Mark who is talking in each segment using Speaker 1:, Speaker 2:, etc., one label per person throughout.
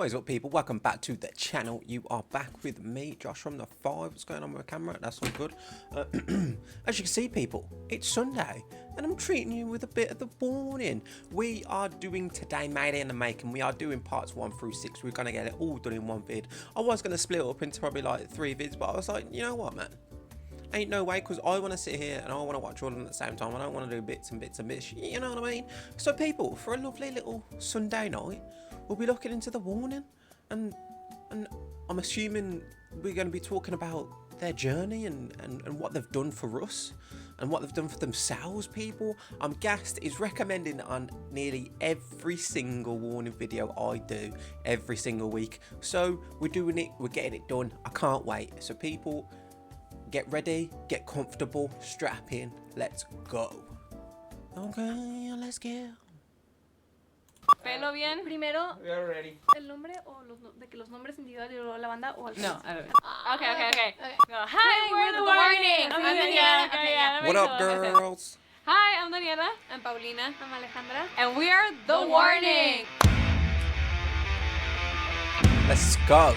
Speaker 1: What is up, people? Welcome back to the channel. You are back with me, Josh from the 5. What's going on with the camera? That's all good. As you can see, people, it's Sunday and I'm treating you with a bit of the warning. We are doing today Mayday in the making. We are doing parts 1 through 6. We're going to get it all done in one vid. I was going to split it up into probably like 3 vids, but I was like, you know what, man? Ain't no way, because I want to sit here and I want to watch all of them at the same time. I don't want to do bits and bits and bits, you know what I mean? So people, for a lovely little Sunday night, we'll be looking into the warning, and I'm assuming we're going to be talking about their journey and what they've done for us and what they've done for themselves, people. I'm gassed. It's recommending on nearly every single warning video I do every single week. So we're doing it, we're getting it done. I can't wait. So people, get ready, get comfortable, strap in, let's go. Okay, let's go.
Speaker 2: Pelo bien.
Speaker 3: Primero,
Speaker 4: We are ready.
Speaker 3: el nombre o de que los nombres individuales y luego la banda o al
Speaker 2: No,
Speaker 3: revés?
Speaker 2: I don't know.
Speaker 3: Okay.
Speaker 2: Okay. Go. Hi, we're the Warning. I'm Daniela.
Speaker 3: Okay, yeah.
Speaker 1: What up, girls?
Speaker 2: Hi, I'm Daniela.
Speaker 3: I'm Paulina. I'm Alejandra.
Speaker 2: And we are the Warning.
Speaker 1: Let's go.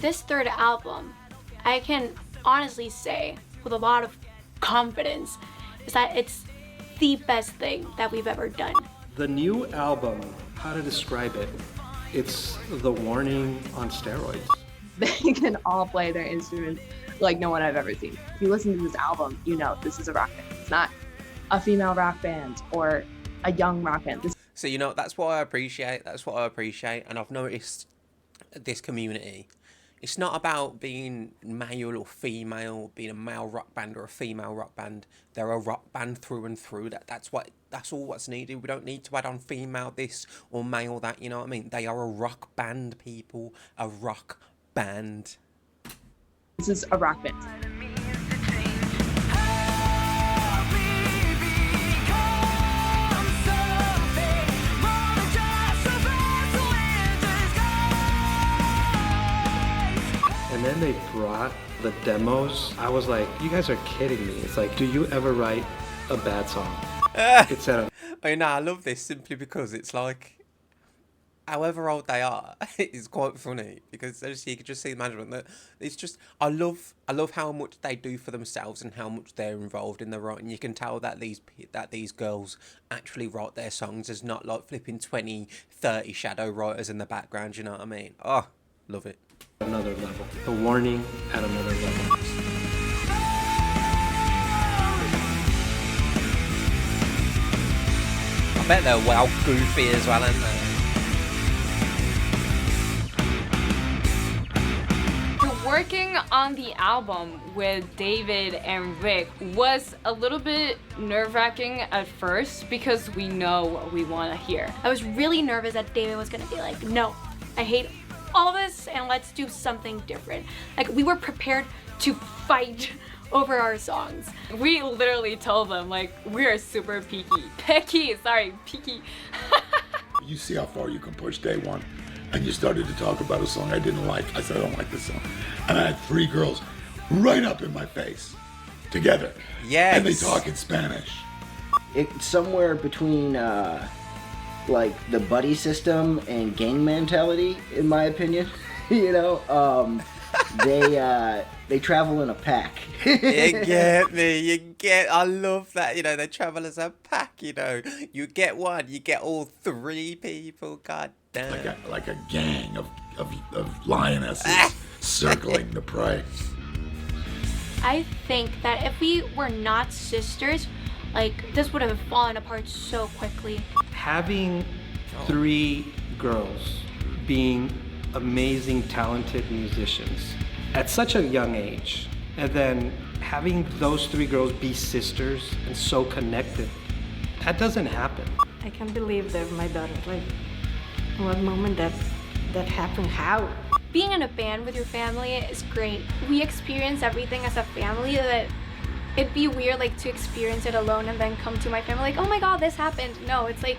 Speaker 3: This third album, I can honestly say with a lot of confidence, is that it's the best thing that we've ever done.
Speaker 4: The new album, how to describe it? It's the Warning on steroids.
Speaker 5: They can all play their instruments like no one I've ever seen. If you listen to this album, you know this is a rock band. It's not a female rock band or a young rock band.
Speaker 1: So, you know, that's what I appreciate. That's what I appreciate. And I've noticed this community, it's not about being male or female, being a male rock band or a female rock band. They're a rock band through and through. That's all what's needed. We don't need to add on female this or male that, you know what I mean? They are a rock band, people. A rock band.
Speaker 5: This is a rock band.
Speaker 4: And then they brought the demos. I was like, you guys are kidding me. It's like, do you ever write a bad song? It's at a
Speaker 1: I mean, I love this simply because it's like, however old they are, it's quite funny because you can just see the management that it's just, I love how much they do for themselves and how much they're involved in the writing. You can tell that these girls actually write their songs. There's not like flipping 20, 30 shadow writers in the background, you know what I mean? Oh, love it.
Speaker 4: another level. The Warning at another level.
Speaker 1: I bet they're well goofy as well, aren't they?
Speaker 2: Working on the album with David and Rick was a little bit nerve-wracking at first because we know what we want to hear.
Speaker 3: I was really nervous that David was gonna be like, no, I hate all this and let's do something different. Like, we were prepared to fight over our songs.
Speaker 2: We literally told them, like, we are super picky. Picky.
Speaker 6: You see how far you can push day one. And you started to talk about a song I didn't like. I said, I don't like this song. And I had 3 girls right up in my face together.
Speaker 1: Yes.
Speaker 6: And they talk in Spanish.
Speaker 7: It's somewhere between like the buddy system and gang mentality, in my opinion. You know, they travel in a pack.
Speaker 1: You get me, I love that, you know, they travel as a pack, you know. You get one, you get all 3 people, god damn.
Speaker 6: Like a gang of lionesses circling the prey.
Speaker 3: I think that if we were not sisters, like, this would have fallen apart so quickly.
Speaker 4: Having 3 girls being amazing, talented musicians at such a young age, and then having those 3 girls be sisters and so connected, that doesn't happen.
Speaker 8: I can't believe they're my daughters. Like, what moment that happened? How?
Speaker 3: Being in a band with your family is great. We experience everything as a family that it'd be weird, like, to experience it alone and then come to my family like, oh my god, this happened. No, it's like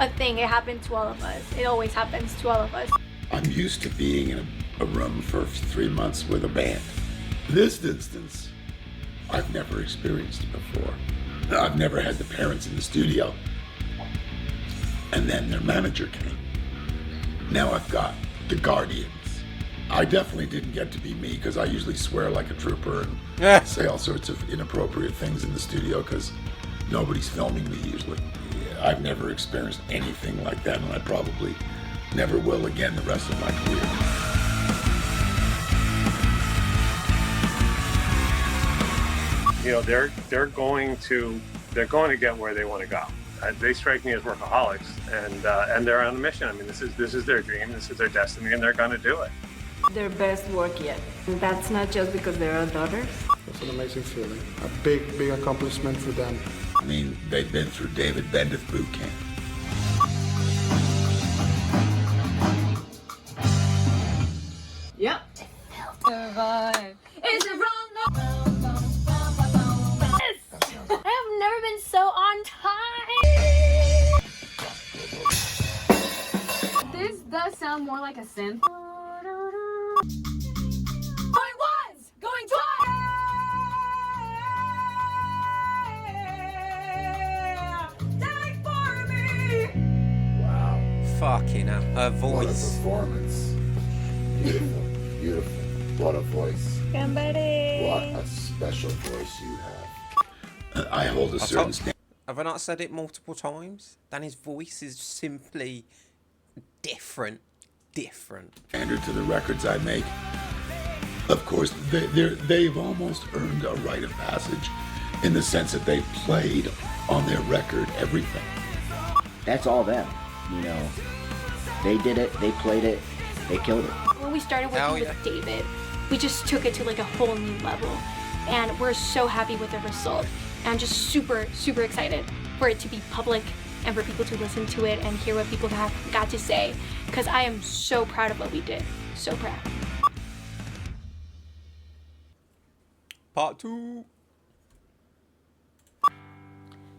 Speaker 3: a thing. It happened to all of us. It always happens to all of us.
Speaker 6: I'm used to being in a room for 3 months with a band. This instance, I've never experienced it before. I've never had the parents in the studio. And then their manager came. Now I've got the Guardians. I definitely didn't get to be me because I usually swear like a trooper and say all sorts of inappropriate things in the studio because nobody's filming me usually. Yeah, I've never experienced anything like that, and I probably never will again the rest of my career.
Speaker 9: You know, they're going to get where they want to go. They strike me as workaholics, and they're on a mission. I mean, this is their dream, this is their destiny, and they're going to do it.
Speaker 8: Their best work yet. And that's not just because they're our daughters.
Speaker 10: It's an amazing feeling. A big accomplishment for them.
Speaker 6: I mean, they've been through David Bendeth boot camp.
Speaker 2: Yep. Survive. Is it wrong? Yes!
Speaker 3: I have never been so on time.
Speaker 2: This does sound more like a synth. Going once, going twice. Die for me.
Speaker 6: Wow.
Speaker 1: Fucking hell. Her
Speaker 6: What a
Speaker 1: voice.
Speaker 6: performance. Beautiful, beautiful. What a voice. What a special voice you have. I hold a certain standard
Speaker 1: Have I not said it multiple times? Danny's voice is simply different.
Speaker 6: to the records I make. Of course, they've almost earned a rite of passage in the sense that they've played on their record everything.
Speaker 7: That's all them, you know. They did it, they played it, they killed it.
Speaker 3: When we started working
Speaker 1: Hell yeah.
Speaker 3: with David, we just took it to like a whole new level. And we're so happy with the result. And I'm just super, super excited for it to be public and for people to listen to it and hear what people have got to say. Because I am so proud of what we did. So proud.
Speaker 1: Part 2.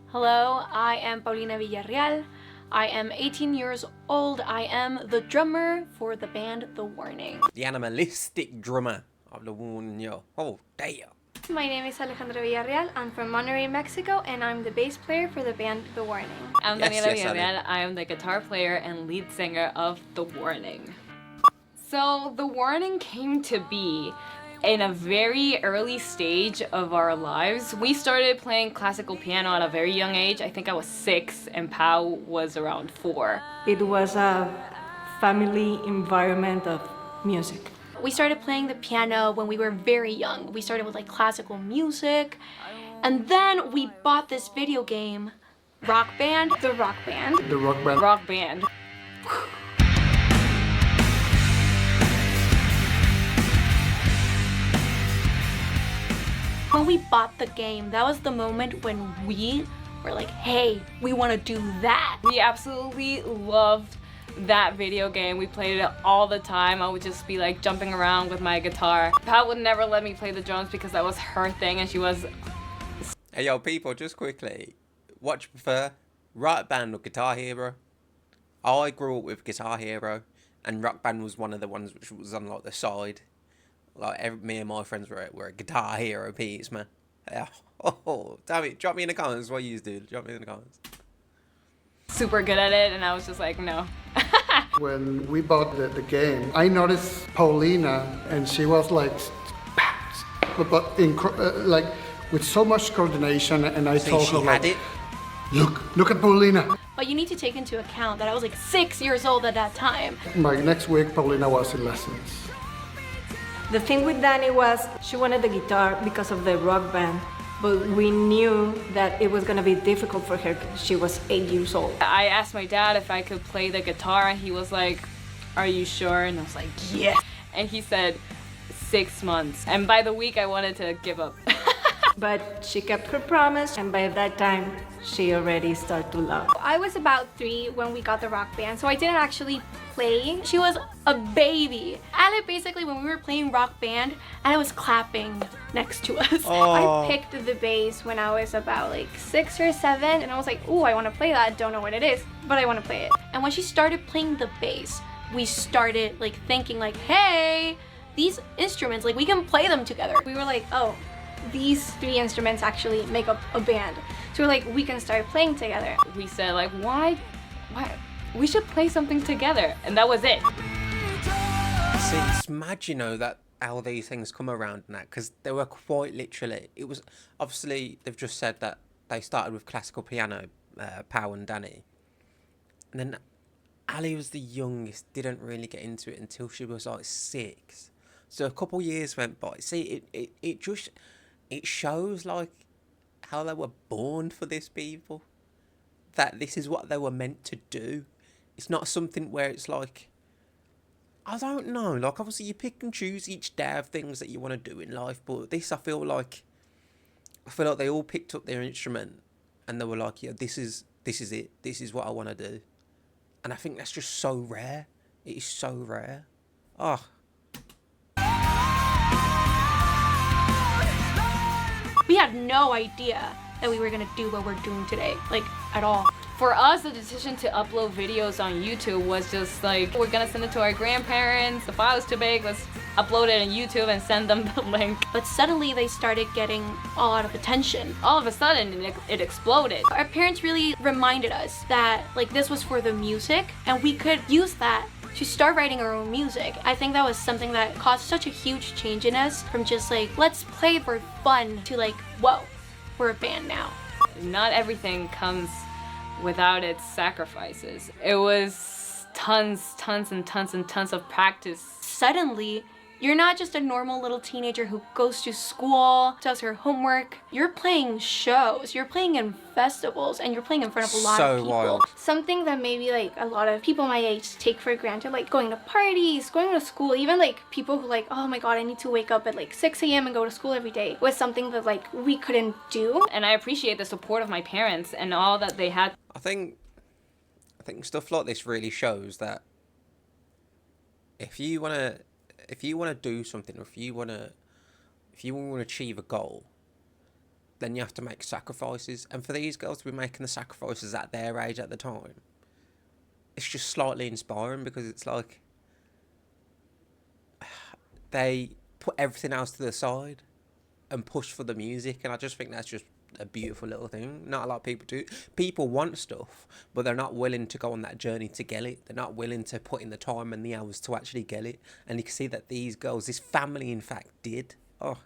Speaker 3: Hello, I am Paulina Villarreal. I am 18 years old. I am the drummer for the band The Warning.
Speaker 1: The animalistic drummer of The Warning, yo. Oh, damn.
Speaker 3: My name is Alejandra Villarreal. I'm from Monterrey, Mexico, and I'm the bass player for the band The Warning.
Speaker 2: I'm
Speaker 1: Yes,
Speaker 2: Daniela
Speaker 1: yes, Ale.
Speaker 2: Villarreal. I am the guitar player and lead singer of The Warning. So The Warning came to be in a very early stage of our lives. We started playing classical piano at a very young age. I think I was 6 and Pau was around 4.
Speaker 8: It was a family environment of music.
Speaker 3: We started playing the piano when we were very young. We started with like classical music, and then we bought this video game, Rock Band, the Rock Band.
Speaker 10: The Rock Band.
Speaker 2: Rock band.
Speaker 3: When we bought the game, that was the moment when we were like, hey, we want to do that.
Speaker 2: We absolutely loved that video game. We played it all the time. I would just be like jumping around with my guitar. Pat would never let me play the drums because that was her thing, and she was...
Speaker 1: Hey, yo, people, just quickly. What you prefer? Rock Band or Guitar Hero? I grew up with Guitar Hero, and Rock Band was one of the ones which was on like the side. Like me and my friends were a Guitar Hero piece, man. Yeah. Oh, damn it! Drop me in the comments what you do. Drop me in the comments.
Speaker 2: super good at it, and I was just like, no.
Speaker 10: When we bought the game, I noticed Paulina, and she was like, like with so much coordination, and I
Speaker 1: See,
Speaker 10: told
Speaker 1: she
Speaker 10: her
Speaker 1: had
Speaker 10: like,
Speaker 1: it.
Speaker 10: look at Paulina.
Speaker 3: But you need to take into account that I was like 6 years old at that time.
Speaker 10: By next week, Paulina was in lessons.
Speaker 8: The thing with Dani was she wanted the guitar because of the rock band, but we knew that it was gonna be difficult for her because she was 8 years old.
Speaker 2: I asked my dad if I could play the guitar, and he was like, are you sure? And I was like, yes. And he said 6 months. And by the week, I wanted to give up.
Speaker 8: But she kept her promise, and by that time, she already started to love.
Speaker 3: I was about 3 when we got the rock band, so I didn't actually play. She was a baby. Ale basically, when we were playing rock band, Ale was clapping next to us.
Speaker 1: Oh.
Speaker 3: I picked the bass when I was about like 6 or 7, and I was like, ooh, I want to play that. Don't know what it is, but I want to play it. And when she started playing the bass, we started like thinking like, hey, these instruments, like we can play them together. We were like, oh, these 3 instruments actually make up a band. So we're like, we can start playing together.
Speaker 2: We said like, why we should play something together. And that was it.
Speaker 1: See, it's mad, you know, that how these things come around and that, because they were quite literally, it was, obviously, they've just said that they started with classical piano, Pau and Danny. And then Ali was the youngest, didn't really get into it until she was like 6. So a couple years went by. See, it just, it shows like how they were born for this, people. That this is what they were meant to do. It's not something where it's like, I don't know, like obviously you pick and choose each day of things that you want to do in life, but this I feel like they all picked up their instrument and they were like, yeah, this is it, this is what I want to do. And I think that's just so rare. It is so rare. Oh.
Speaker 3: We had no idea that we were gonna do what we're doing today, like at all.
Speaker 2: For us, the decision to upload videos on YouTube was just like, we're gonna send it to our grandparents. The file is too big, let's upload it on YouTube and send them the link.
Speaker 3: But suddenly they started getting a lot of attention.
Speaker 2: All of a sudden, it exploded.
Speaker 3: Our parents really reminded us that like this was for the music and we could use that to start writing our own music. I think that was something that caused such a huge change in us, from just like, let's play for fun, to like, whoa, we're a band now.
Speaker 2: Not everything comes without its sacrifices. It was tons of practice.
Speaker 3: Suddenly, you're not just a normal little teenager who goes to school, does her homework. You're playing shows, you're playing in festivals, and you're playing in front of a lot of people.
Speaker 1: Wild.
Speaker 3: Something that maybe like a lot of people my age take for granted, like going to parties, going to school, even like people who like, oh my god, I need to wake up at like 6 a.m. and go to school every day, was something that like we couldn't do.
Speaker 2: And I appreciate the support of my parents and all that they had.
Speaker 1: I think stuff like this really shows that if you wanna do something, or if you wanna achieve a goal, then you have to make sacrifices. And for these girls to be making the sacrifices at their age at the time, it's just slightly inspiring, because it's like they put everything else to the side and push for the music. And I just think that's just a beautiful little thing. Not a lot of people do. People want stuff, but they're not willing to go on that journey to get it. They're not willing to put in the time and the hours to actually get it. And you can see that these girls, this family in fact, did. Oh.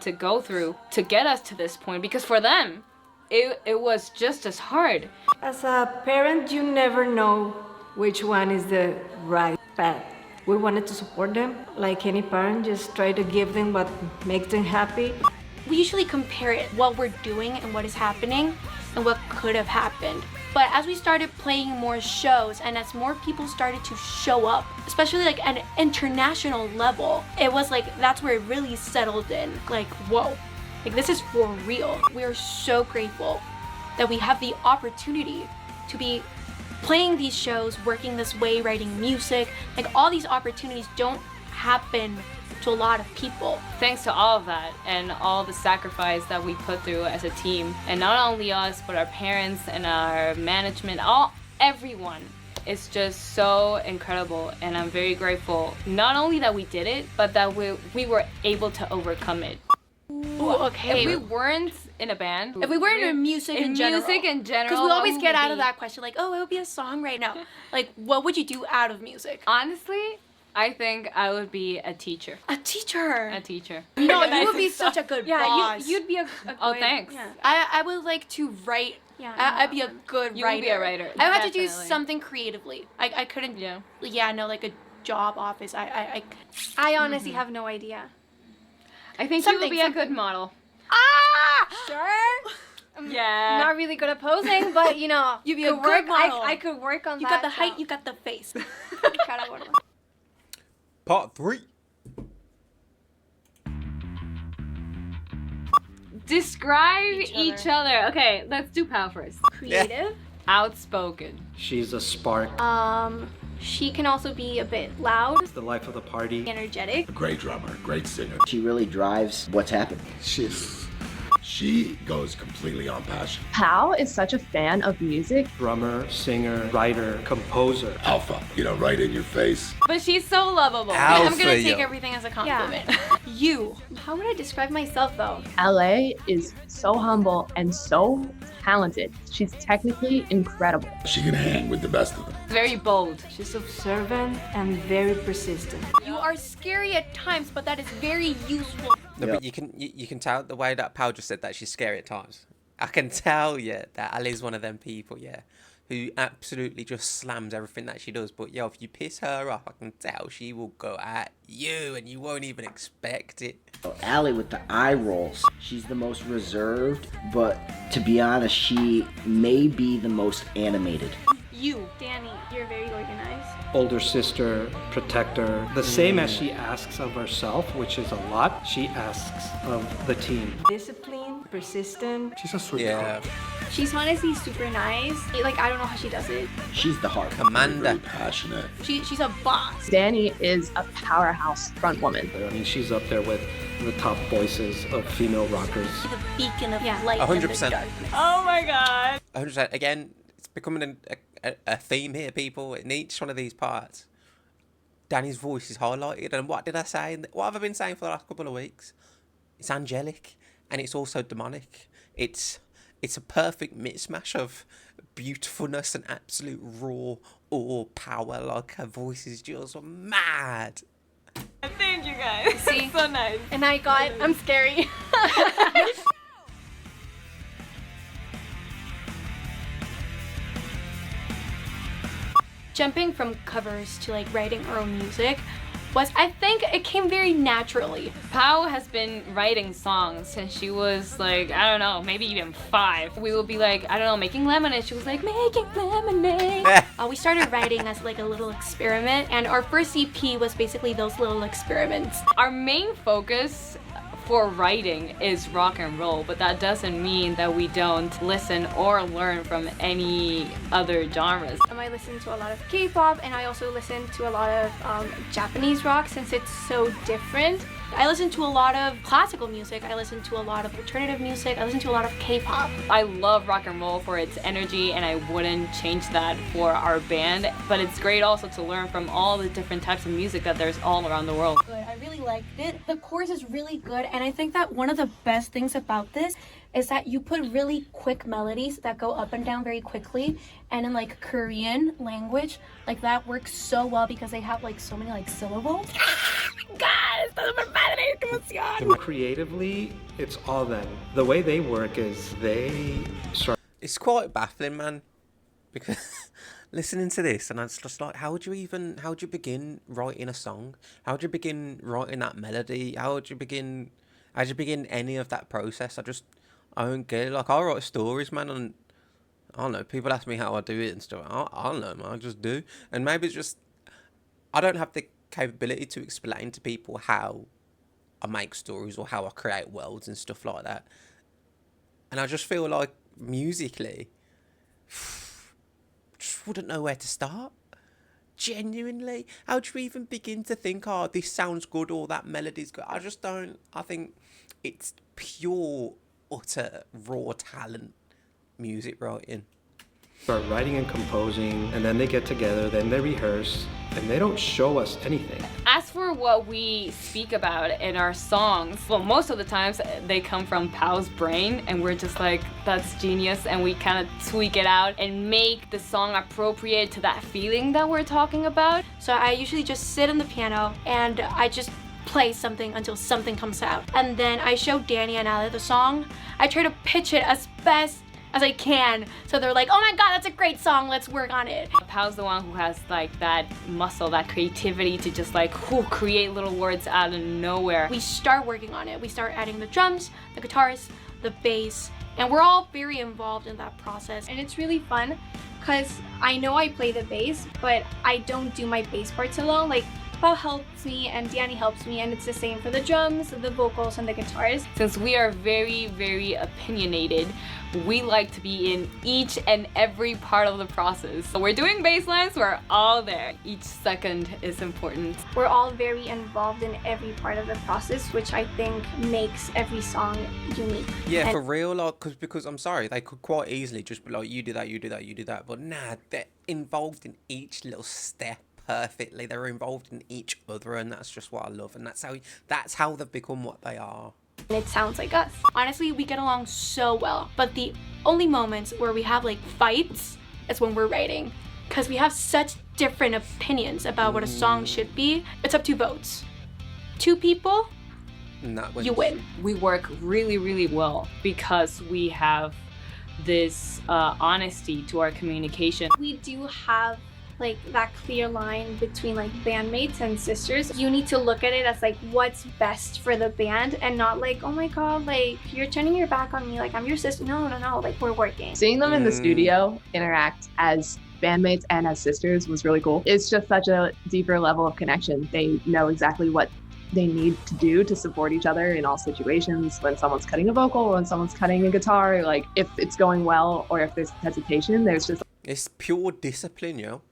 Speaker 2: To go through to get us to this point, because for them it was just as hard.
Speaker 8: As a parent, you never know which one is the right path. We wanted to support them like any parent, just try to give them what makes them happy.
Speaker 3: We usually compare it, what we're doing and what is happening and what could have happened. But as we started playing more shows and as more people started to show up, especially like at an international level, it was like, that's where it really settled in. Like, whoa, like this is for real. We are so grateful that we have the opportunity to be playing these shows, working this way, writing music. Like all these opportunities don't happen to a lot of people.
Speaker 2: Thanks to all of that and all the sacrifice that we put through as a team, and not only us but our parents and our management, everyone is just so incredible. And I'm very grateful not only that we did it, but that we were able to overcome it.
Speaker 3: Ooh, okay.
Speaker 2: If we weren't in a band,
Speaker 3: if we weren't in music in general, because we always get out of that question like, oh, it would be a song right now. Like, what would you do out of music?
Speaker 2: Honestly, I think I would be a teacher.
Speaker 3: A teacher?
Speaker 2: A teacher.
Speaker 3: No, you would be such a good boss.
Speaker 2: You'd be a
Speaker 3: oh,
Speaker 2: good, thanks.
Speaker 3: Yeah. I would like to write. Yeah, I'd be a good writer.
Speaker 2: You would be a writer.
Speaker 3: I would have to do something creatively. I couldn't. Yeah, no, like a job office. I honestly have no idea.
Speaker 2: I think you would be a good model.
Speaker 3: Ah! Sure.
Speaker 2: Yeah.
Speaker 3: Not really good at posing, but you know,
Speaker 2: you'd be a good model.
Speaker 3: I could work on that. You got the height, you got the face.
Speaker 1: Part 3.
Speaker 2: Describe each other. Okay, let's do Pau first.
Speaker 3: Creative.
Speaker 2: Outspoken.
Speaker 4: She's a spark.
Speaker 3: She can also be a bit loud.
Speaker 4: It's the life of the party.
Speaker 3: Energetic.
Speaker 6: A great drummer, great singer.
Speaker 7: She really drives what's happening.
Speaker 10: She's
Speaker 6: She goes completely on passion.
Speaker 5: Pao is such a fan of music.
Speaker 4: Drummer, singer, writer, composer.
Speaker 6: Alpha, right in your face.
Speaker 2: But she's so lovable.
Speaker 1: Alpha,
Speaker 2: I'm gonna take
Speaker 1: yo.
Speaker 2: everything as a compliment.
Speaker 3: You. How would I describe myself though?
Speaker 5: LA is so humble and so talented. She's technically incredible.
Speaker 6: She can hang with the best of them.
Speaker 2: Very bold.
Speaker 8: She's observant and very persistent.
Speaker 3: You are scary at times, but that is very useful.
Speaker 1: No, but you can tell the way that Pal just said that she's scary at times. I can tell, yeah, that Ali's one of them people, yeah, who absolutely just slams everything that she does. But yo, if you piss her off, I can tell she will go at you, and you won't even expect it.
Speaker 7: Ali with the eye rolls. She's the most reserved, but to be honest, she may be the most animated.
Speaker 3: You, Danny, you're very organized.
Speaker 4: Older sister, protector. The same as she asks of herself, which is a lot, she asks of the team.
Speaker 8: Disciplined, persistent.
Speaker 10: She's a sweetheart.
Speaker 1: Yeah,
Speaker 3: She's honestly super nice. Like, I don't know how she does it.
Speaker 7: She's the heart.
Speaker 1: Amanda.
Speaker 6: Very passionate.
Speaker 3: She's a boss.
Speaker 5: Danny is a powerhouse front woman.
Speaker 4: I mean, she's up there with the top voices of female rockers.
Speaker 3: The beacon of light.
Speaker 1: 100%.
Speaker 2: Oh my god.
Speaker 1: 100%. Again, it's becoming a theme here, people. In each one of these parts, Danny's voice is highlighted. And what did I say? What have I been saying for the last couple of weeks? It's angelic, and it's also demonic. It's a perfect mismatch of beautifulness and absolute raw power. Like, her voice is just mad.
Speaker 2: Thank you guys.
Speaker 3: See?
Speaker 2: So nice.
Speaker 3: And I'm scary. Jumping from covers to like writing our own music I think it came very naturally.
Speaker 2: Pao has been writing songs since she was like, I don't know, maybe even 5. We would be like, I don't know, making lemonade. She was like, making lemonade.
Speaker 3: We started writing as like a little experiment, and our first EP was basically those little experiments.
Speaker 2: Our main focus for writing is rock and roll, but that doesn't mean that we don't listen or learn from any other genres.
Speaker 3: I listen to a lot of K-pop, and I also listen to a lot of Japanese rock since it's so different. I listen to a lot of classical music, I listen to a lot of alternative music, I listen to a lot of K-pop.
Speaker 2: I love rock and roll for its energy, and I wouldn't change that for our band, but it's great also to learn from all the different types of music that there's all around the world.
Speaker 11: I really liked it. The chorus is really good, and I think that one of the best things about this is that you put really quick melodies that go up and down very quickly, and in like Korean language, like that works so well because they have like so many like syllables.
Speaker 4: Creatively, it's all them. The way they work is they start.
Speaker 1: It's quite baffling, man, because listening to this, and it's just like, how would you begin writing a song? How would you begin writing that melody? How would you begin any of that process? I don't get it. Like, I write stories, man, and I don't know, people ask me how I do it and stuff. I don't know, man, I just do. And maybe it's just, I don't have the capability to explain to people how I make stories or how I create worlds and stuff like that. And I just feel like musically, just wouldn't know where to start. Genuinely, how do you even begin to think, oh, this sounds good or that melody's good? I just don't. I think it's pure, utter, raw talent, music writing.
Speaker 4: Start writing and composing, and then they get together, then they rehearse, and they don't show us anything.
Speaker 2: As for what we speak about in our songs, well, most of the times they come from Pao's brain, and we're just like, that's genius, and we kind of tweak it out and make the song appropriate to that feeling that we're talking about.
Speaker 3: So I usually just sit on the piano and I just play something until something comes out. And then I show Danny and Ali the song. I try to pitch it as best as I can, so they're like, oh my god, that's a great song, let's work on it.
Speaker 2: Pao's the one who has like that muscle, that creativity to just like create little words out of nowhere.
Speaker 3: We start working on it. We start adding the drums, the guitars, the bass, and we're all very involved in that process. And it's really fun because I know I play the bass, but I don't do my bass parts alone. Like, Paul helps me and Danny helps me, and it's the same for the drums, the vocals, and the guitars.
Speaker 2: Since we are very, very opinionated, we like to be in each and every part of the process. So we're doing bass lines, we're all there. Each second is important.
Speaker 3: We're all very involved in every part of the process, which I think makes every song unique.
Speaker 1: Yeah,
Speaker 3: And
Speaker 1: for real, like, because I'm sorry, they could quite easily just be like, you do that, you do that, you do that. But nah, they're involved in each little step perfectly. They're involved in each other, and that's just what I love. And that's how they've become what they are.
Speaker 3: it sounds like us. Honestly, we get along so well, but the only moments where we have like fights is when we're writing, because we have such different opinions about what a song should be. It's up to votes. 2 people, you win.
Speaker 2: We work really, really well because we have this honesty to our communication.
Speaker 3: We do have like that clear line between like bandmates and sisters. You need to look at it as like what's best for the band, and not like, oh my god, like you're turning your back on me, like I'm your sister. No, like we're working.
Speaker 5: Seeing them in the studio interact as bandmates and as sisters was really cool. It's just such a deeper level of connection. They know exactly what they need to do to support each other in all situations. When someone's cutting a vocal, when someone's cutting a guitar, like if it's going well or if there's hesitation, there's just,
Speaker 1: it's pure discipline, yo.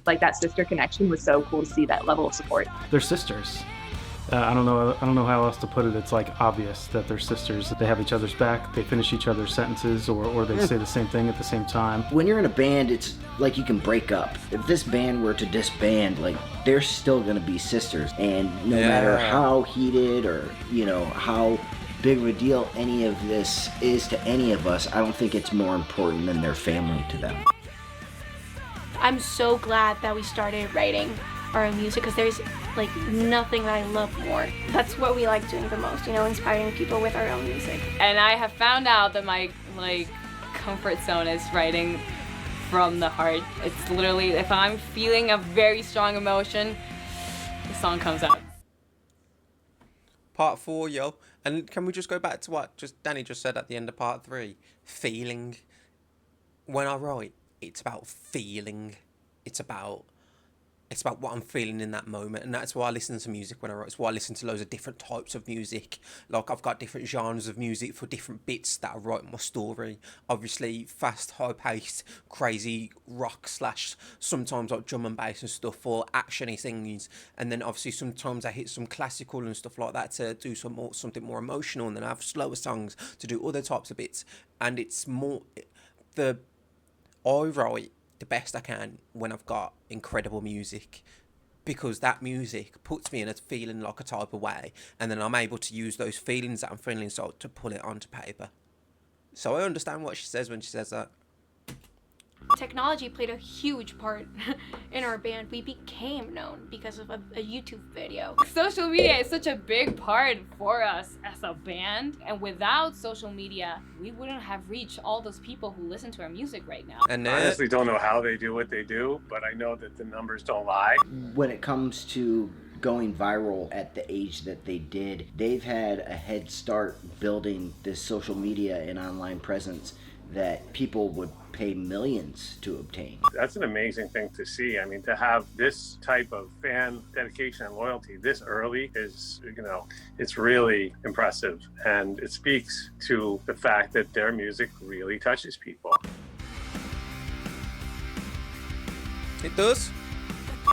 Speaker 5: Like that sister connection was so cool to see that level of support.
Speaker 4: They're sisters. I don't know how else to put it. It's like obvious that they're sisters, that they have each other's back, they finish each other's sentences, or they say the same thing at the same time.
Speaker 7: When you're in a band, it's like you can break up. If this band were to disband, like they're still gonna be sisters, and no matter how heated or how big of a deal any of this is to any of us, I don't think it's more important than their family to them.
Speaker 3: I'm so glad that we started writing our own music, because there's like nothing that I love more. That's what we like doing the most, inspiring people with our own music.
Speaker 2: And I have found out that my comfort zone is writing from the heart. It's literally, if I'm feeling a very strong emotion, the song comes out.
Speaker 1: Part 4, yo. And can we just go back to what Danny just said at the end of part 3? Feeling. When I write, it's about feeling. It's about what I'm feeling in that moment, and that's why I listen to music when I write. It's why I listen to loads of different types of music. Like, I've got different genres of music for different bits that I write my story. Obviously, fast, high-paced, crazy rock / sometimes like drum and bass and stuff for actiony things, and then obviously sometimes I hit some classical and stuff like that to do something more emotional, and then I have slower songs to do other types of bits. And it's more I write the best I can when I've got incredible music, because that music puts me in a feeling like a type of way, and then I'm able to use those feelings that I'm feeling inside to pull it onto paper. So I understand what she says when she says that.
Speaker 3: Technology played a huge part in our band. We became known because of a YouTube video.
Speaker 2: Social media is such a big part for us as a band, and without social media, we wouldn't have reached all those people who listen to our music right now.
Speaker 1: And
Speaker 9: I honestly don't know how they do what they do, but I know that the numbers don't lie.
Speaker 7: When it comes to going viral at the age that they did, they've had a head start building this social media and online presence that people would pay millions to obtain.
Speaker 9: That's an amazing thing to see. I mean, to have this type of fan dedication and loyalty this early is, it's really impressive. And it speaks to the fact that their music really touches people.
Speaker 1: It does.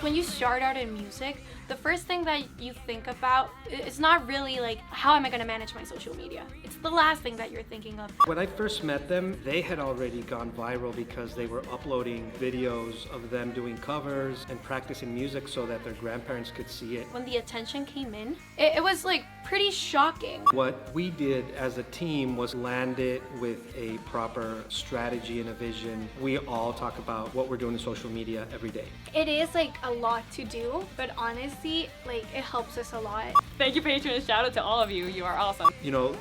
Speaker 3: When you start out in music, the first thing that you think about is not really like, how am I going to manage my social media? It's the last thing that you're thinking of.
Speaker 4: When I first met them, they had already gone viral because they were uploading videos of them doing covers and practicing music so that their grandparents could see it.
Speaker 3: When the attention came in, it was like pretty shocking.
Speaker 4: What we did as a team was land it with a proper strategy and a vision. We all talk about what we're doing in social media every day.
Speaker 3: It is like a lot to do, but honestly, like it helps us a lot.
Speaker 2: Thank you, patrons. Shout out to all of you. You are awesome.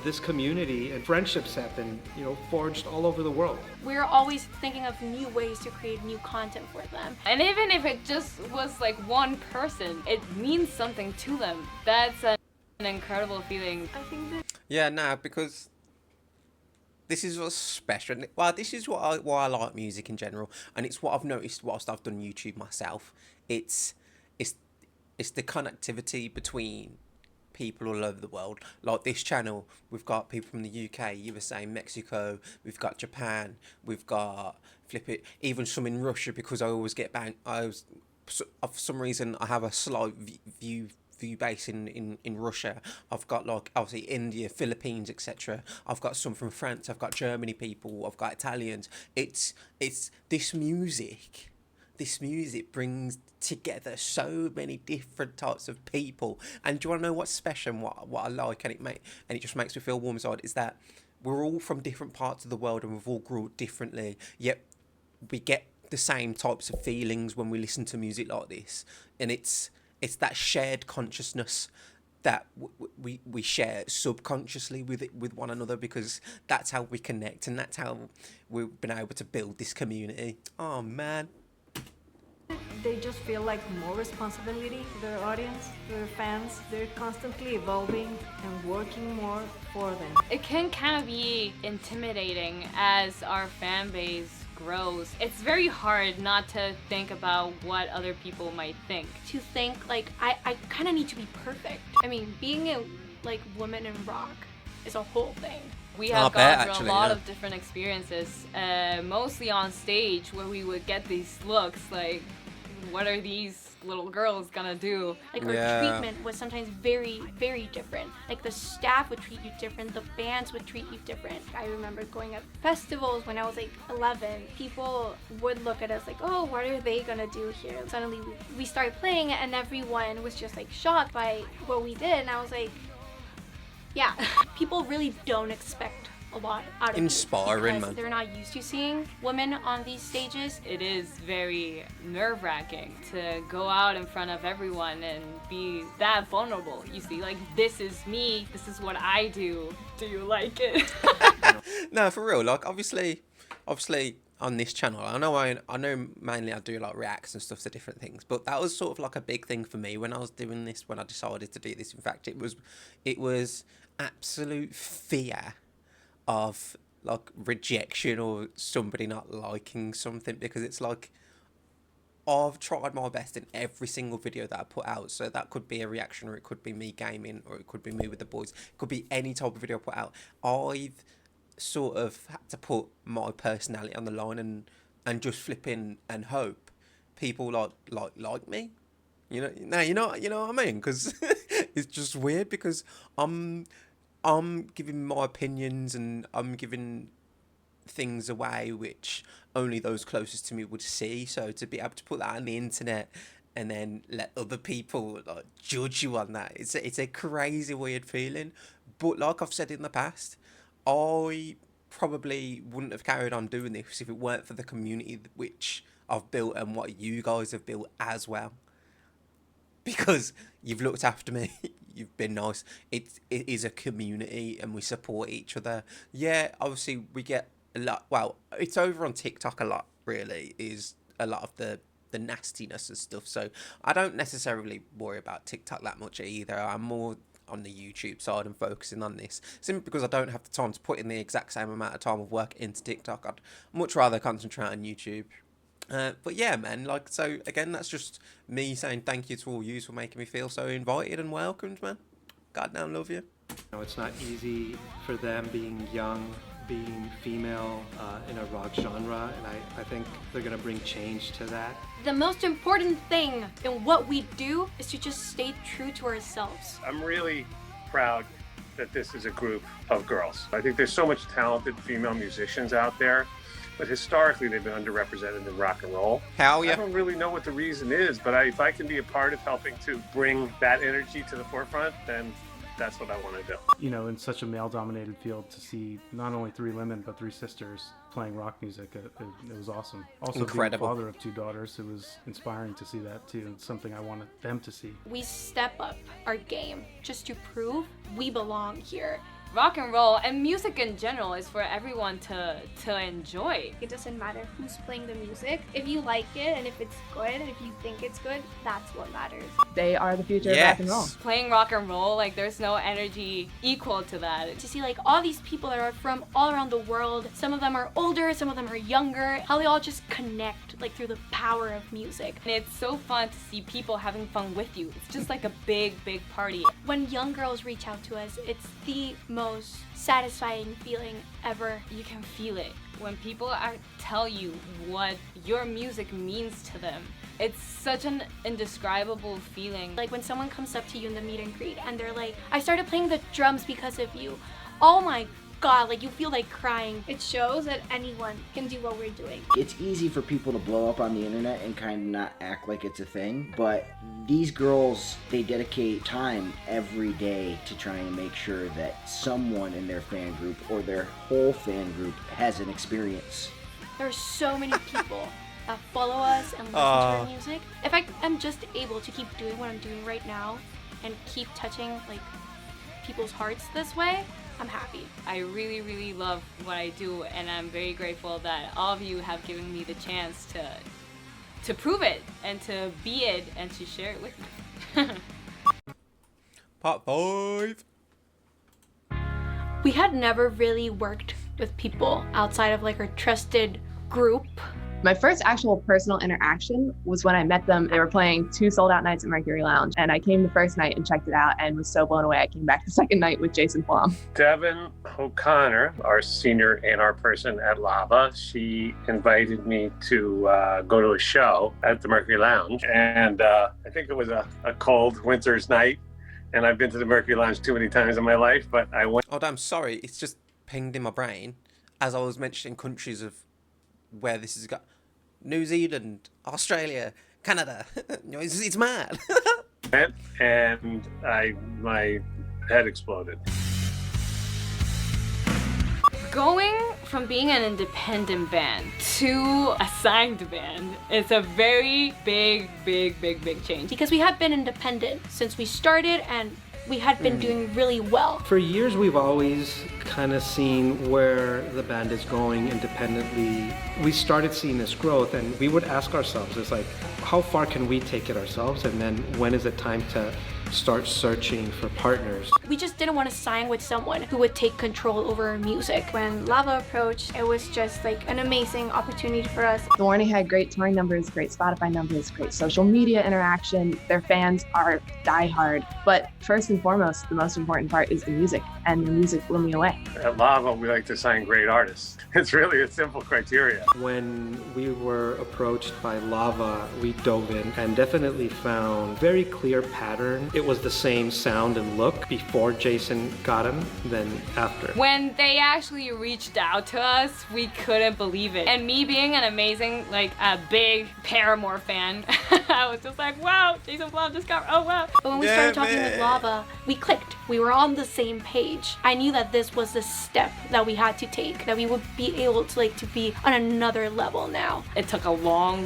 Speaker 4: This community and friendships have been, forged all over the world.
Speaker 3: We're always thinking of new ways to create new content for them.
Speaker 2: And even if it just was like one person, it means something to them. That's an incredible feeling.
Speaker 3: I think that...
Speaker 1: Yeah, because this is what's special. Well, this is why I like music in general, and it's what I've noticed whilst I've done YouTube myself. It's it's the connectivity between people all over the world. Like this channel, we've got people from the UK, USA, Mexico, we've got Japan, we've got flip it, even some in Russia, because I always get bang. For some reason I have a slight view base in Russia. I've got like obviously India, Philippines, etc. I've got some from France, I've got Germany people, I've got Italians. It's this music. This music brings together so many different types of people. And do you want to know what's special and what I like, and it just makes me feel warm inside, is that we're all from different parts of the world and we've all grew up differently, yet we get the same types of feelings when we listen to music like this. And it's that shared consciousness that we share subconsciously with one another, because that's how we connect and that's how we've been able to build this community. Oh man.
Speaker 8: They just feel like more responsibility to their audience, to their fans. They're constantly evolving and working more for them.
Speaker 2: It can kind of be intimidating as our fan base grows. It's very hard not to think about what other people might think.
Speaker 11: To think like I kind of need to be perfect. I mean, being a like woman in rock is a whole thing.
Speaker 2: We have gone through a lot
Speaker 1: yeah.
Speaker 2: of different experiences, mostly on stage, where we would get these looks like, what are these little girls gonna do?
Speaker 11: Like our treatment was sometimes very, very different. Like the staff would treat you different, the bands would treat you different. I remember going at festivals when I was like 11. People would look at us like, oh, what are they gonna do here? And suddenly we started playing and everyone was just like shocked by what we did. And I was like, yeah, people really don't expect a lot out of
Speaker 1: Inspiring,
Speaker 11: because
Speaker 1: man.
Speaker 11: they're not used to seeing women on these stages.
Speaker 2: It is very nerve-wracking to go out in front of everyone and be that vulnerable. You see, like, this is me, this is what I do. Do you like it?
Speaker 1: No, for real. Like, obviously, on this channel, I know mainly I do like reacts and stuff to different things, but that was sort of like a big thing for me when I was doing this. When I decided to do this, in fact, it was absolute fear of like rejection or somebody not liking something, because it's like I've tried my best in every single video that I put out. So that could be a reaction, or it could be me gaming, or it could be me with the boys. It could be any type of video I put out. I've sort of had to put my personality on the line and just flip in and hope people like me. You know what I mean? Because it's just weird, because I'm giving my opinions and I'm giving things away which only those closest to me would see. So to be able to put that on the internet and then let other people like judge you on that, it's a crazy weird feeling. But like I've said in the past, I probably wouldn't have carried on doing this if it weren't for the community which I've built and what you guys have built as well. Because you've looked after me, you've been nice. It is a community and we support each other. Yeah, obviously we get a lot. Well, it's over on TikTok a lot, really, is a lot of the nastiness and stuff. So I don't necessarily worry about TikTok that much either. I'm more on the YouTube side and focusing on this, simply because I don't have the time to put in the exact same amount of time of work into TikTok. I'd much rather concentrate on YouTube. But yeah, man, like, so again, that's just me saying thank you to all yous for making me feel so invited and welcomed, man. Goddamn love you.
Speaker 4: It's not easy for them being young, being female in a rock genre, and I think they're gonna bring change to that.
Speaker 11: The most important thing in what we do is to just stay true to ourselves.
Speaker 9: I'm really proud that this is a group of girls. I think there's so much talented female musicians out there, but historically they've been underrepresented in rock and roll.
Speaker 1: Hell yeah.
Speaker 9: I don't really know what the reason is, but if I can be a part of helping to bring that energy to the forefront, then that's what I want to do.
Speaker 12: You know, in such a male-dominated field, to see not only three women but three sisters playing rock music, it was awesome. Also,
Speaker 1: incredible.
Speaker 12: Being a father of two daughters, it was inspiring to see that too. It's something I wanted them to see.
Speaker 11: We step up our game just to prove we belong here.
Speaker 2: Rock and roll and music in general is for everyone to enjoy.
Speaker 3: It doesn't matter who's playing the music. If you like it and if it's good and if you think it's good, that's what matters.
Speaker 5: They are the future of rock and roll.
Speaker 2: Playing rock and roll, like there's no energy equal to that.
Speaker 3: To see like all these people that are from all around the world, some of them are older, some of them are younger, how they all just connect like through the power of music.
Speaker 2: And it's so fun to see people having fun with you. It's just like a big party.
Speaker 3: When young girls reach out to us, it's the most satisfying feeling ever.
Speaker 2: You can feel it when people tell you what your music means to them. It's such an indescribable feeling.
Speaker 3: Like when someone comes up to you in the meet and greet and they're like, I started playing the drums because of you. Oh my God, like you feel like crying. It shows that anyone can do what we're doing.
Speaker 7: It's easy for people to blow up on the internet and kind of not act like it's a thing, but these girls, they dedicate time every day to try and make sure that someone in their fan group or their whole fan group has an experience.
Speaker 3: There are so many people that follow us and listen to our music. If I am just able to keep doing what I'm doing right now and keep touching like people's hearts this way, I'm happy.
Speaker 2: I really love what I do, and I'm very grateful that all of you have given me the chance to prove it and to be it and to share it with you.
Speaker 1: Part 5.
Speaker 3: We had never really worked with people outside of like our trusted group.
Speaker 5: My first actual personal interaction was when I met them. They were playing 2 sold-out nights at Mercury Lounge, and I came the first night and checked it out and was so blown away. I came back the second night with Jason Flom.
Speaker 9: Devin O'Connor, our senior A&R person at Lava, she invited me to go to a show at the Mercury Lounge, and I think it was a cold winter's night, and I've been to the Mercury Lounge too many times in my life, but I went.
Speaker 1: Oh, damn, sorry. It's just pinged in my brain as I was mentioning countries of where this has got. New Zealand, Australia, Canada. It's mad.
Speaker 9: And my head exploded.
Speaker 2: Going from being an independent band to a signed band is a very big change.
Speaker 3: Because we have been independent since we started and we had been doing really well.
Speaker 4: For years, we've always kind of seen where the band is going independently. We started seeing this growth, and we would ask ourselves, it's like, how far can we take it ourselves? And then when is it time to start searching for partners?
Speaker 3: We just didn't want to sign with someone who would take control over our music. When Lava approached, it was just like an amazing opportunity for us.
Speaker 5: The Warning had great touring numbers, great Spotify numbers, great social media interaction. Their fans are diehard. But first and foremost, the most important part is the music, and the music blew me away.
Speaker 9: At Lava, we like to sign great artists. It's really a simple criteria.
Speaker 4: When we were approached by Lava, we dove in and definitely found very clear pattern. It was the same sound and look before Jason got him than after.
Speaker 2: When they actually reached out to us, we couldn't believe it. And me being an amazing, like a big Paramore fan, I was just like, wow, Jason Blum just got, oh wow.
Speaker 3: But when we started talking with Lava, we clicked. We were on the same page. I knew that this was the step that we had to take, that we would be able to be on another level now.
Speaker 2: It took a long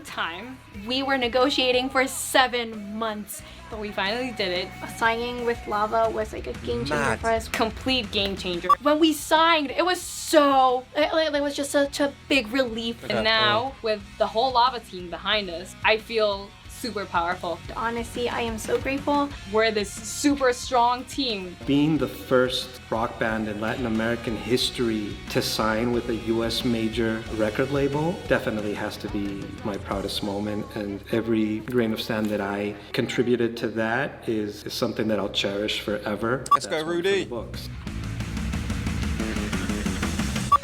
Speaker 2: time.
Speaker 3: We were negotiating for 7 months.
Speaker 2: But we finally did it.
Speaker 3: Signing with Lava was like a game changer for us.
Speaker 2: Complete game changer.
Speaker 3: When we signed, it was it was just such a big relief.
Speaker 2: And now, with the whole Lava team behind us, I feel super powerful.
Speaker 3: Honestly, I am so grateful.
Speaker 2: We're this super strong team.
Speaker 4: Being the first rock band in Latin American history to sign with a US major record label definitely has to be my proudest moment, and every grain of sand that I contributed to that is something that I'll cherish forever.
Speaker 1: Let's go, Rudy.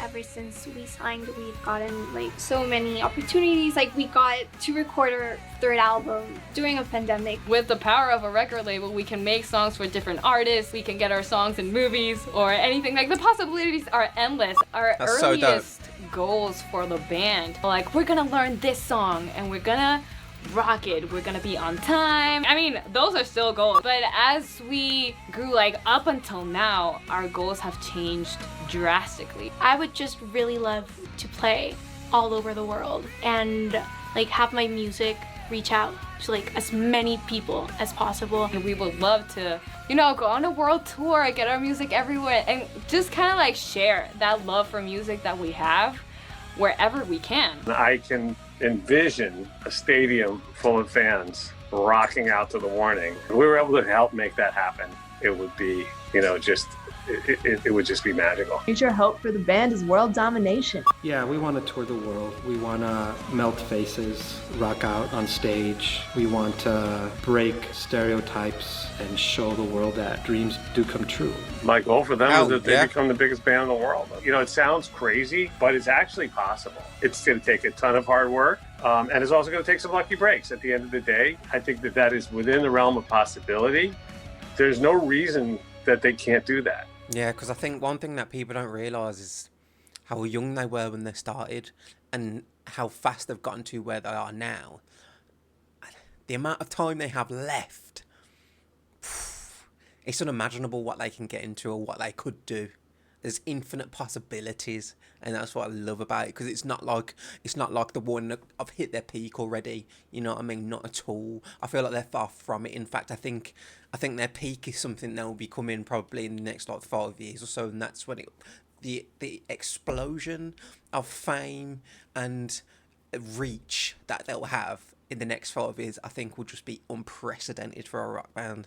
Speaker 3: Ever since we signed, we've gotten like so many opportunities. Like we got to record our 3rd album during a pandemic.
Speaker 2: With the power of a record label, we can make songs for different artists. We can get our songs in movies or anything. Like the possibilities are endless. Our earliest goals for the band, like we're gonna learn this song and we're gonna rock it. We're gonna be on time. I mean, those are still goals. But as we grew up until now, our goals have changed drastically.
Speaker 3: I would just really love to play all over the world and have my music reach out to like as many people as possible.
Speaker 2: And we would love to, you know, go on a world tour, get our music everywhere, and just kind of like share that love for music that we have wherever we can.
Speaker 9: I can envision a stadium full of fans rocking out to The Warning. If we were able to help make that happen, it would be, you know, just, it would just be magical.
Speaker 5: Future hope for the band is world domination.
Speaker 4: Yeah, we want to tour the world. We want to melt faces, rock out on stage. We want to break stereotypes and show the world that dreams do come true.
Speaker 9: My goal for them is that they become the biggest band in the world. You know, it sounds crazy, but it's actually possible. It's going to take a ton of hard work, and it's also going to take some lucky breaks. At the end of the day, I think that that is within the realm of possibility. There's no reason that they can't do that.
Speaker 1: Yeah, because I think one thing that people don't realise is how young they were when they started and how fast they've gotten to where they are now. The amount of time they have left, it's unimaginable what they can get into or what they could do. There's infinite possibilities, and that's what I love about it, because it's not like the one I've hit their peak already. You know what I mean? Not at all. I feel like they're far from it. In fact, I think their peak is something that will be coming probably in the next like 5 years or so, and that's when the explosion of fame and reach that they'll have in the next 5 years, I think will just be unprecedented for a rock band.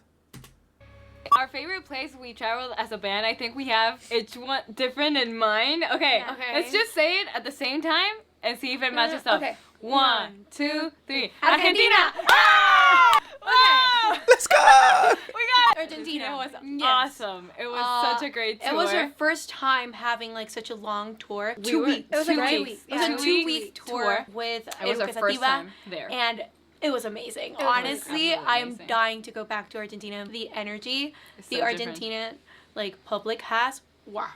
Speaker 2: Our favorite place we traveled as a band, I think we have each one different in mind. Okay, let's just say it at the same time and see if it matches up.
Speaker 3: Okay.
Speaker 2: 1, 2, 3.
Speaker 3: Argentina!
Speaker 2: Ah! Okay.
Speaker 1: Let's go!
Speaker 2: We got
Speaker 3: Argentina.
Speaker 2: It was
Speaker 3: Yes.
Speaker 2: awesome. It was such a great tour.
Speaker 11: It was our first time having like such a long tour.
Speaker 2: 2 weeks.
Speaker 3: It was like
Speaker 2: 2
Speaker 3: 2
Speaker 2: weeks.
Speaker 3: weeks.
Speaker 11: It was a
Speaker 2: Yeah.
Speaker 11: 2-week tour with
Speaker 2: It was our first
Speaker 11: Educativa,
Speaker 2: time there.
Speaker 11: and it was amazing.
Speaker 3: was
Speaker 11: Honestly,
Speaker 2: absolutely
Speaker 11: I'm
Speaker 2: amazing.
Speaker 11: dying to go back to Argentina. The energy
Speaker 2: It's
Speaker 11: the
Speaker 2: so different.
Speaker 11: Argentina like public has, wow,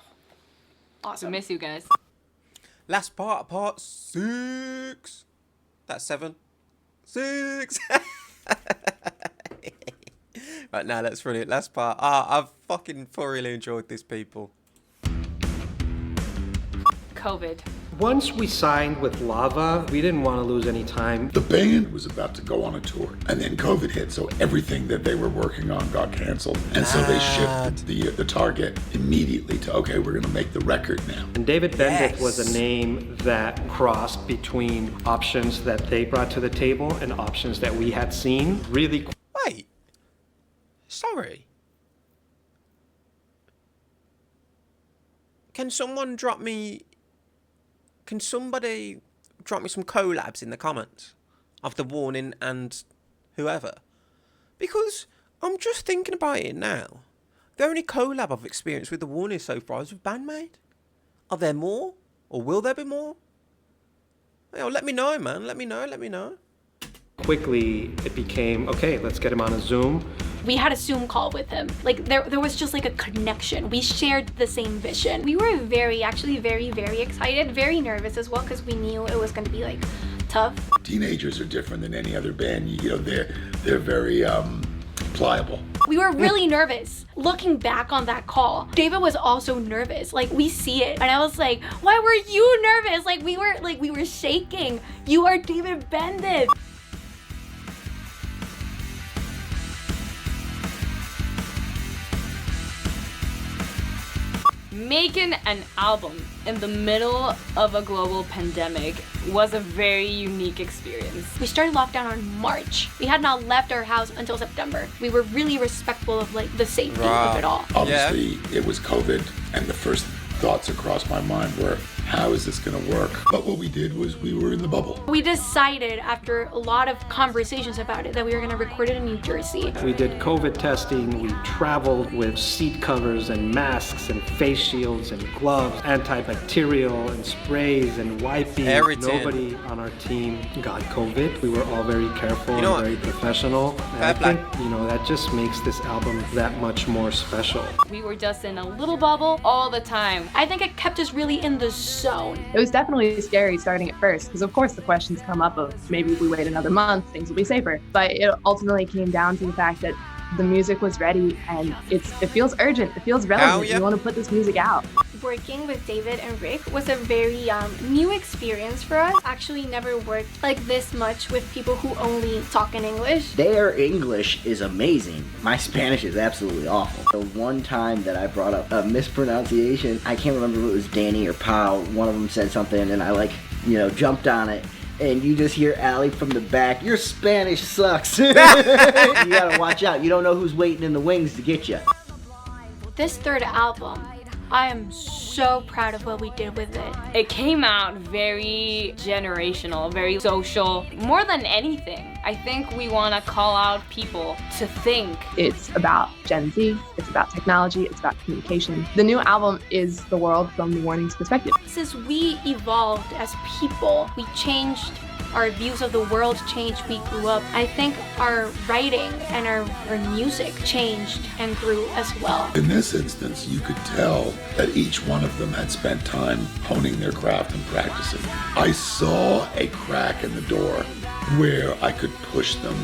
Speaker 2: We
Speaker 11: awesome.
Speaker 2: miss you guys.
Speaker 1: Last part 6. That's 7. 6. Right, now let's run it. Last part. I've fucking thoroughly enjoyed this, people.
Speaker 2: COVID.
Speaker 4: Once we signed with Lava, we didn't want to lose any time.
Speaker 6: The band was about to go on a tour, and then COVID hit, so everything that they were working on got canceled. And so they shifted the target immediately to, okay, we're going to make the record now.
Speaker 4: And David Bendith was a name that crossed between options that they brought to the table and options that we had seen. Really.
Speaker 1: Wait. Sorry. Can somebody drop me some collabs in the comments of The Warning and whoever? Because I'm just thinking about it now. The only collab I've experienced with The Warning so far is with Bandmate. Are there more? Or will there be more? You know, let me know, man. Let me know.
Speaker 4: Quickly, it became, okay, let's get him on a Zoom.
Speaker 3: We had a Zoom call with him. Like there was just like a connection. We shared the same vision. We were very excited, very nervous as well, because we knew it was going to be like tough.
Speaker 6: Teenagers are different than any other band. You know, they're very pliable.
Speaker 3: We were really nervous. Looking back on that call, David was also nervous. Like, we see it. And I was like, why were you nervous? Like we were shaking. You are David Bendith.
Speaker 2: Making an album in the middle of a global pandemic was a very unique experience.
Speaker 3: We started lockdown on March. We had not left our house until September. We were really respectful of like the safety of it all.
Speaker 6: Obviously, it was COVID, and the first thoughts across my mind were, how is this going to work? But what we did was we were in the bubble.
Speaker 3: We decided after a lot of conversations about it that we were going to record it in New Jersey.
Speaker 4: We did COVID testing, we traveled with seat covers and masks and face shields and gloves, antibacterial and sprays and wiping.
Speaker 1: Everything.
Speaker 4: Nobody on our team got COVID. We were all very careful
Speaker 1: You know
Speaker 4: and
Speaker 1: what?
Speaker 4: very professional. And I think, that just makes this album that much more special.
Speaker 2: We were just in a little bubble all the time.
Speaker 3: I think it kept us really in the zone.
Speaker 5: It was definitely scary starting at first, because of course the questions come up of maybe if we wait another month, things will be safer. But it ultimately came down to the fact that the music was ready and it feels urgent, it feels relevant.
Speaker 1: yeah.
Speaker 5: We want to put this music out.
Speaker 3: working with David and Rick was a very new experience for us. Actually never worked like this much with people who only talk in English.
Speaker 7: Their English is amazing. My Spanish is absolutely awful. The one time that I brought up a mispronunciation, I can't remember if it was Danny or Pau, one of them said something and I jumped on it. And you just hear Allie from the back, your Spanish sucks. You gotta watch out. You don't know who's waiting in the wings to get you.
Speaker 3: This third album, I am so proud of what we did with it.
Speaker 2: It came out very generational, very social. More than anything, I think we want to call out people to think.
Speaker 5: It's about Gen Z, it's about technology, it's about communication. The new album is the world from the Warning's perspective.
Speaker 3: Since we evolved as people, we changed, our views of the world changed, we grew up. I think our writing and our music changed and grew as well.
Speaker 6: In this instance, you could tell that each one of them had spent time honing their craft and practicing. I saw a crack in the door where I could push them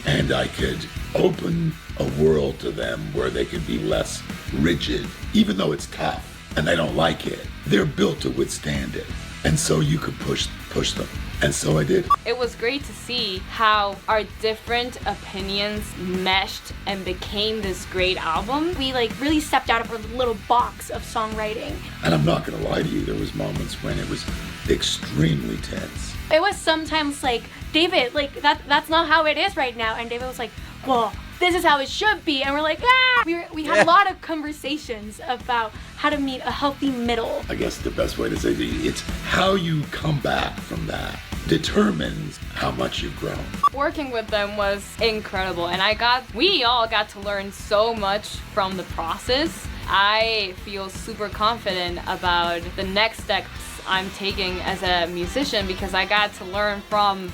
Speaker 6: and I could open a world to them where they could be less rigid. Even though it's tough and they don't like it, they're built to withstand it. And so you could push them. And so I did.
Speaker 2: It was great to see how our different opinions meshed and became this great album.
Speaker 3: We really stepped out of our little box of songwriting.
Speaker 6: And I'm not gonna lie to you, there was moments when it was extremely tense.
Speaker 3: It was sometimes David, that's not how it is right now. And David was like, well, this is how it should be. And we're like, ah! We had a lot of conversations about how to meet a healthy middle.
Speaker 6: I guess the best way to say it's how you come back from that determines how much you've grown.
Speaker 2: Working with them was incredible, and we all got to learn so much from the process. I feel super confident about the next steps I'm taking as a musician because I got to learn from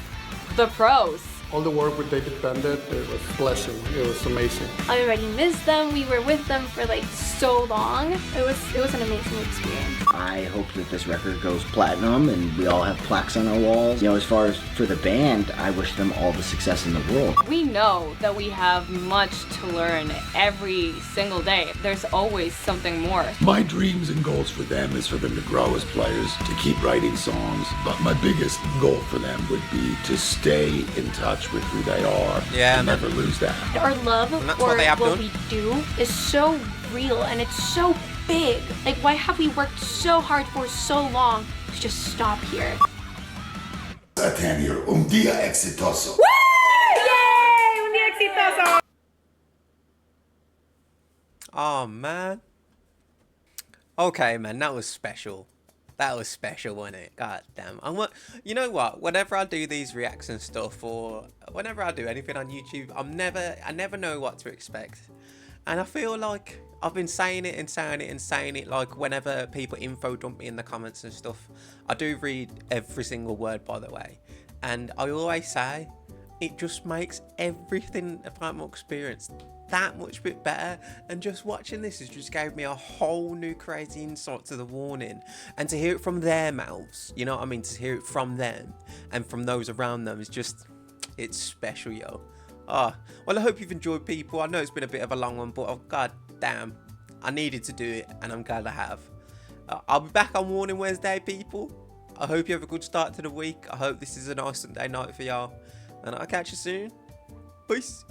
Speaker 2: the pros.
Speaker 10: All the work with David Bandit, it was a blessing. It was amazing.
Speaker 3: I already missed them. We were with them for so long. It was an amazing experience.
Speaker 7: I hope that this record goes platinum and we all have plaques on our walls. As far as for the band, I wish them all the success in the world.
Speaker 2: We know that we have much to learn every single day. There's always something more.
Speaker 6: My dreams and goals for them is for them to grow as players, to keep writing songs. But my biggest goal for them would be to stay in touch with who they are and never lose that.
Speaker 3: Our love for what we do is so real and it's so big. Why have we worked so hard for so long to just stop here?
Speaker 6: Satanir, un día exitoso.
Speaker 3: Woo! Yay! Un día exitoso!
Speaker 1: Oh, man. Okay, man, that was special. That was special, wasn't it? God damn. You know what? Whenever I do these reaction stuff or whenever I do anything on YouTube, I never know what to expect. And I feel like I've been saying it and saying it and saying it, whenever people info dump me in the comments and stuff. I do read every single word, by the way. And I always say, it just makes everything about my experience that much bit better, and just watching this has just gave me a whole new crazy insight to the Warning, and to hear it from their mouths, you know what I mean, to hear it from them and from those around them is just, it's special, yo. Well, I hope you've enjoyed, people. I know it's been a bit of a long one, but god damn, I needed to do it and I'm glad I have. I'll be back on Warning Wednesday, people. I hope you have a good start to the week. I hope this is a nice Sunday night for y'all, and I'll catch you soon. Peace.